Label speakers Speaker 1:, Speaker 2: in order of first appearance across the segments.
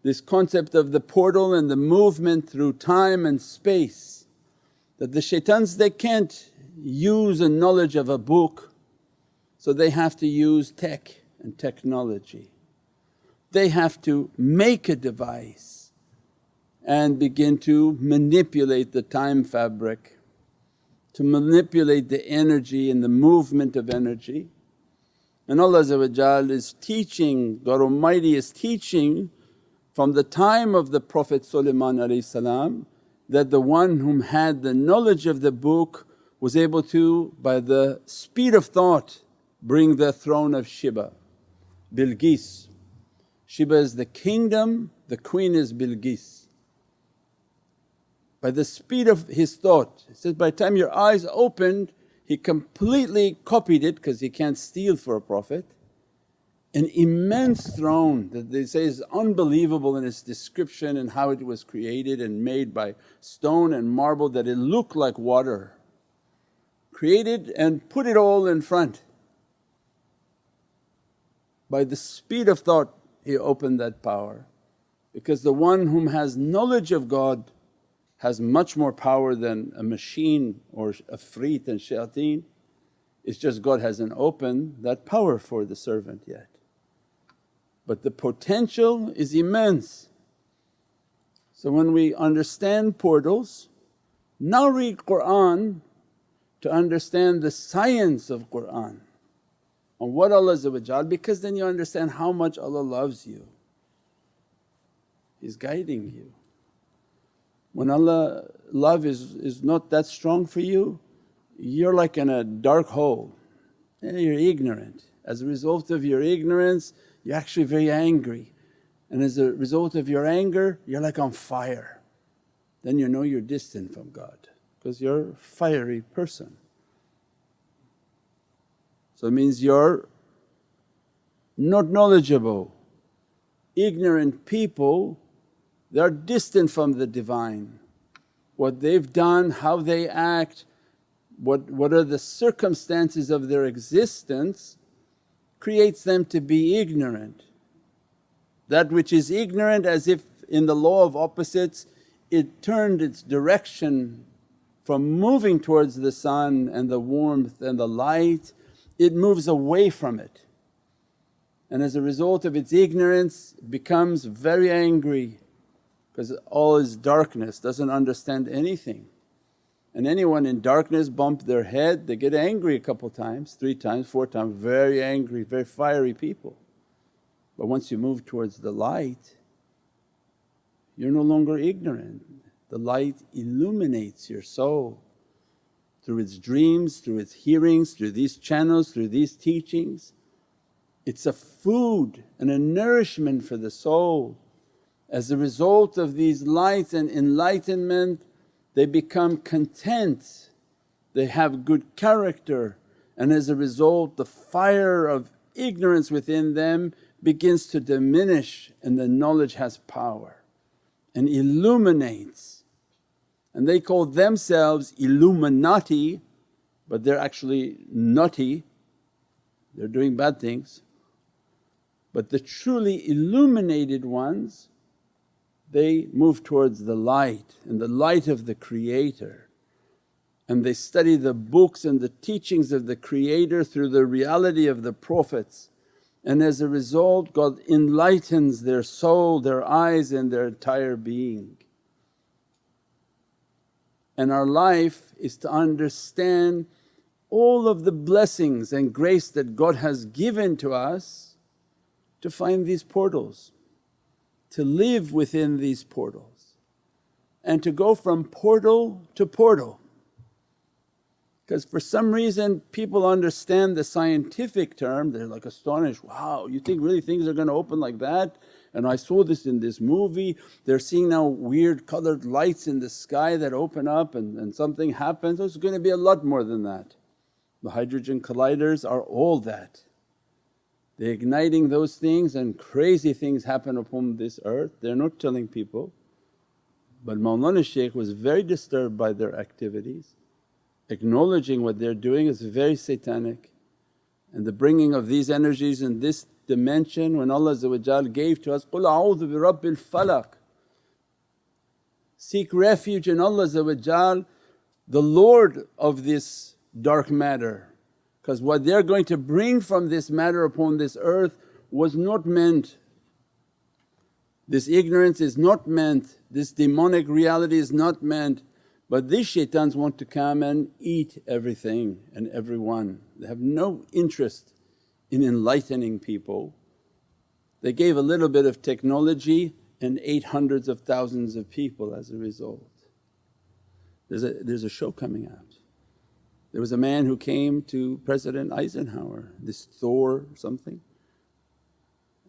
Speaker 1: this concept of the portal and the movement through time and space, that the shaitans they can't use a knowledge of a book, so they have to use tech and technology. They have to make a device and begin to manipulate the time fabric, to manipulate the energy and the movement of energy. And Allah is teaching, God Almighty is teaching from the time of the Prophet Sulaiman that the one whom had the knowledge of the book was able to, by the speed of thought, bring the throne of Shiba, Bilqis. Shiba is the kingdom, the queen is Bilqis. By the speed of his thought, it says by the time your eyes opened he completely copied it because he can't steal for a prophet. An immense throne that they say is unbelievable in its description and how it was created and made by stone and marble that it looked like water. Created and put it all in front. By the speed of thought he opened that power, because the one whom has knowledge of God has much more power than a machine or a freet and shayateen. It's just God hasn't opened that power for the servant yet. But the potential is immense. So when we understand portals, now read Qur'an to understand the science of Qur'an on what Allah, because then you understand how much Allah loves you. He's guiding you. When Allah love is not that strong for you, you're like in a dark hole, you're ignorant. As a result of your ignorance you're actually very angry, and as a result of your anger you're like on fire. Then you know you're distant from God because you're a fiery person. So it means you're not knowledgeable. Ignorant people, they're distant from the Divine. What they've done, how they act, what are the circumstances of their existence creates them to be ignorant. That which is ignorant, as if in the law of opposites it turned its direction from moving towards the sun and the warmth and the light, it moves away from it. And as a result of its ignorance it becomes very angry because all is darkness, doesn't understand anything. And anyone in darkness bump their head, they get angry a couple times, 3 times, 4 times, very angry, very fiery people. But once you move towards the light, you're no longer ignorant. The light illuminates your soul through its dreams, through its hearings, through these channels, through these teachings. It's a food and a nourishment for the soul. As a result of these lights and enlightenment, they become content, they have good character, and as a result the fire of ignorance within them begins to diminish and the knowledge has power and illuminates. And they call themselves illuminati, but they're actually naughty, they're doing bad things. But the truly illuminated ones, they move towards the light and the light of the Creator, and they study the books and the teachings of the Creator through the reality of the Prophets, and as a result God enlightens their soul, their eyes and their entire being. And our life is to understand all of the blessings and grace that God has given to us, to find these portals, to live within these portals and to go from portal to portal. Because for some reason people understand the scientific term, they're like astonished, wow, you think really things are going to open like that? And I saw this in this movie, they're seeing now weird coloured lights in the sky that open up and something happens. It's going to be a lot more than that. The hydrogen colliders are all that. They're igniting those things and crazy things happen upon this earth, they're not telling people. But Mawlana Shaykh was very disturbed by their activities, acknowledging what they're doing is very satanic, and the bringing of these energies in this dimension when Allah gave to us, قُلْ أَعُوذُ بِرَبِّ الْفَلَقِ. Seek refuge in Allah, the Lord of this dark matter, because what they're going to bring from this matter upon this earth was not meant. This ignorance is not meant, this demonic reality is not meant, but these shaitans want to come and eat everything and everyone. They have no interest in enlightening people. They gave a little bit of technology and ate hundreds of thousands of people as a result. There's a show coming out. There was a man who came to President Eisenhower, this Thor something,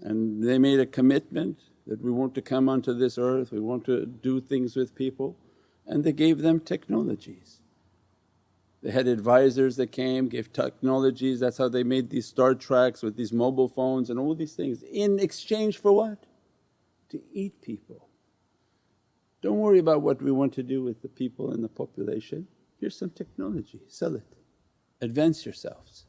Speaker 1: and they made a commitment that we want to come onto this earth, we want to do things with people, and they gave them technologies. They had advisors that came, gave technologies, that's how they made these Star Treks with these mobile phones and all these things, in exchange for what? To eat people. Don't worry about what we want to do with the people and the population, here's some technology, sell it, advance yourselves.